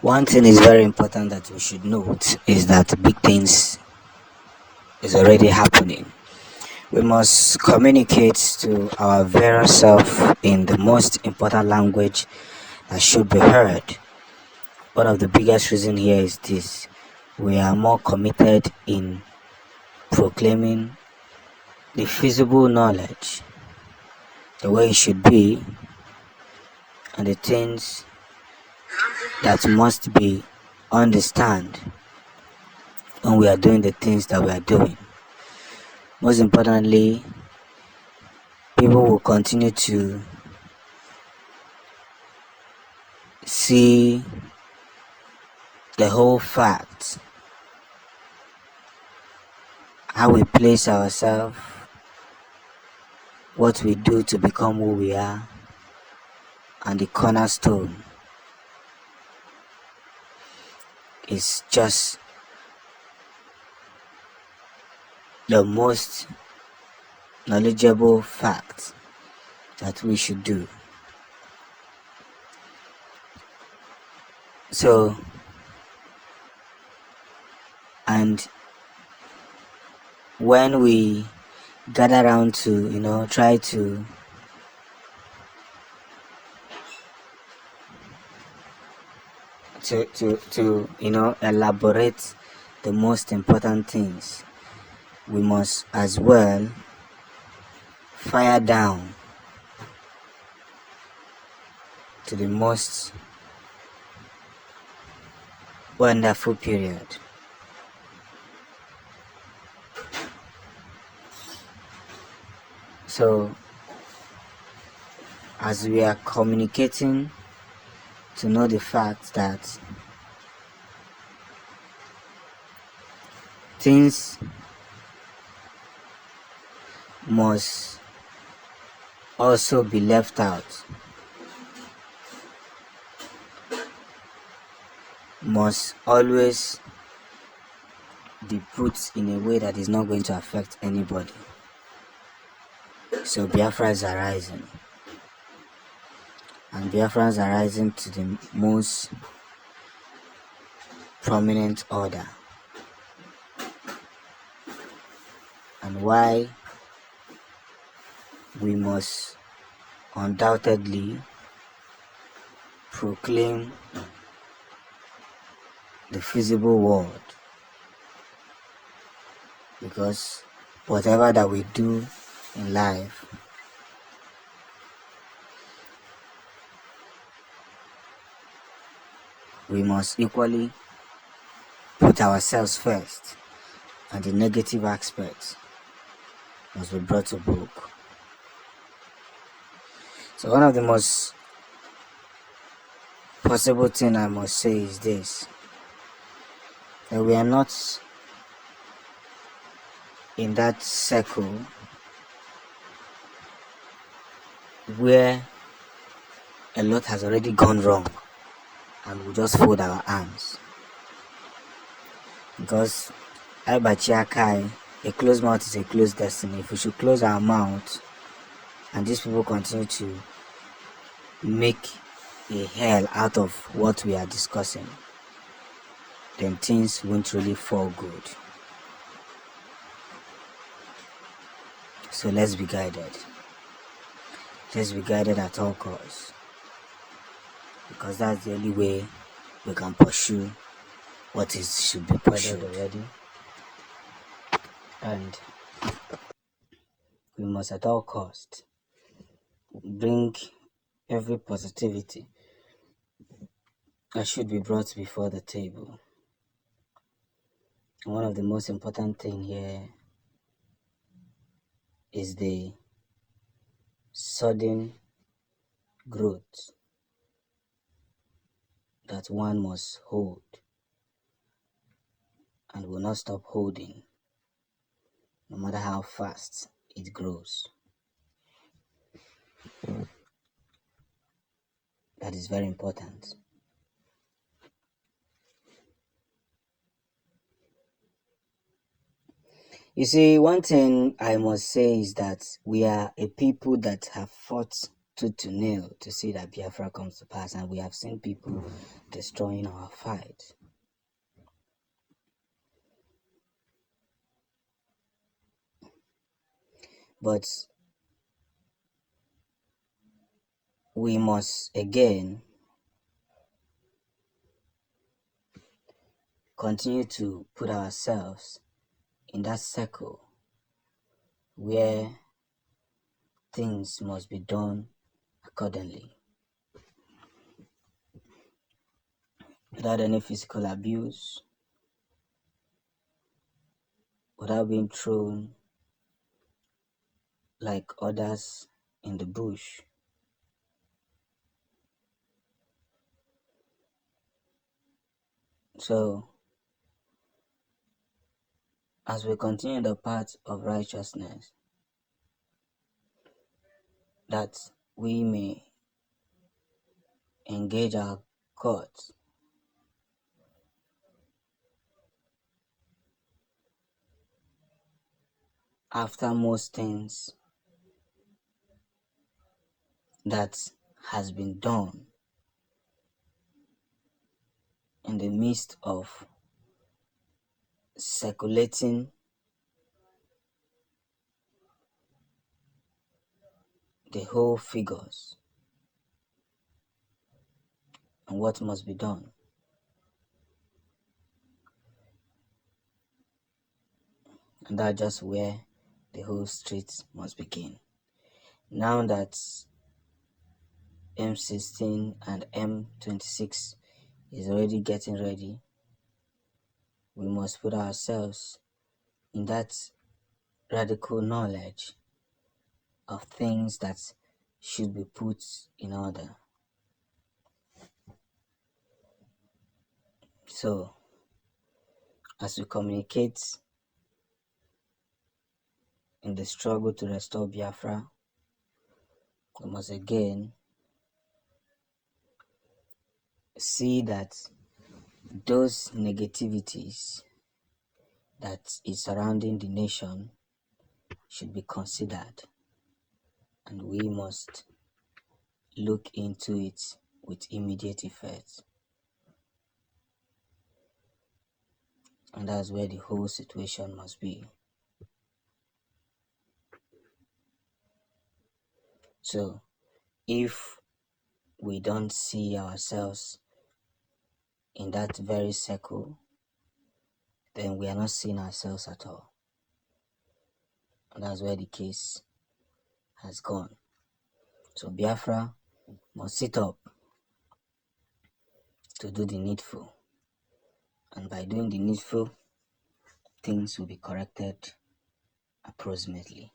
One thing is very important that we should note is that big things is already happening. We must communicate to our very self in the most important language that should be heard. One of the biggest reason here is this: we are more committed in proclaiming the feasible knowledge, the way it should be, and the things that must be understand when we are doing the things that we are doing. Most importantly, people will continue to see the whole fact, how we place ourselves, what we do to become who we are, and the cornerstone is just the most knowledgeable fact that we should do. So, and when we gather around to try to elaborate the most important things, we must as well fire down to the most wonderful period. So, as we are communicating to know the fact that things must also be left out, must always be put in a way that is not going to affect anybody. So Biafra is arising, and Biafrans are rising to the most prominent order. And why we must undoubtedly proclaim the feasible world, because whatever that we do in life, we must equally put ourselves first, and the negative aspects must be brought to book. So one of the most possible thing I must say is this: that we are not in that circle where a lot has already gone wrong and we just fold our arms. Because a closed mouth is a closed destiny. If we should close our mouth and these people continue to make a hell out of what we are discussing, then things won't really fall good. So let's be guided. Let's be guided at all costs, because that's the only way we can pursue what should be pursued already. And we must at all costs bring every positivity that should be brought before the table. One of the most important thing here is the sudden growth that one must hold and will not stop holding, no matter how fast it grows. That is very important. You see, one thing I must say is that we are a people that have fought tooth to nail to see that Biafra comes to pass, and we have seen people destroying our fight. But we must again continue to put ourselves in that circle where things must be done accordingly, without any physical abuse, without being thrown like others in the bush. So, as we continue the path of righteousness, that we may engage our courts after most things that has been done in the midst of circulating the whole figures and what must be done. And that's just where the whole street must begin. Now that M16 and M26 is already getting ready, we must put ourselves in that radical knowledge of things that should be put in order. So, as we communicate in the struggle to restore Biafra, we must again see that those negativities that is surrounding the nation should be considered, and we must look into it with immediate effect. And that's where the whole situation must be. So, if we don't see ourselves in that very circle, then we are not seeing ourselves at all. And that's where the case has gone. So Biafra must sit up to do the needful. And by doing the needful, things will be corrected approximately.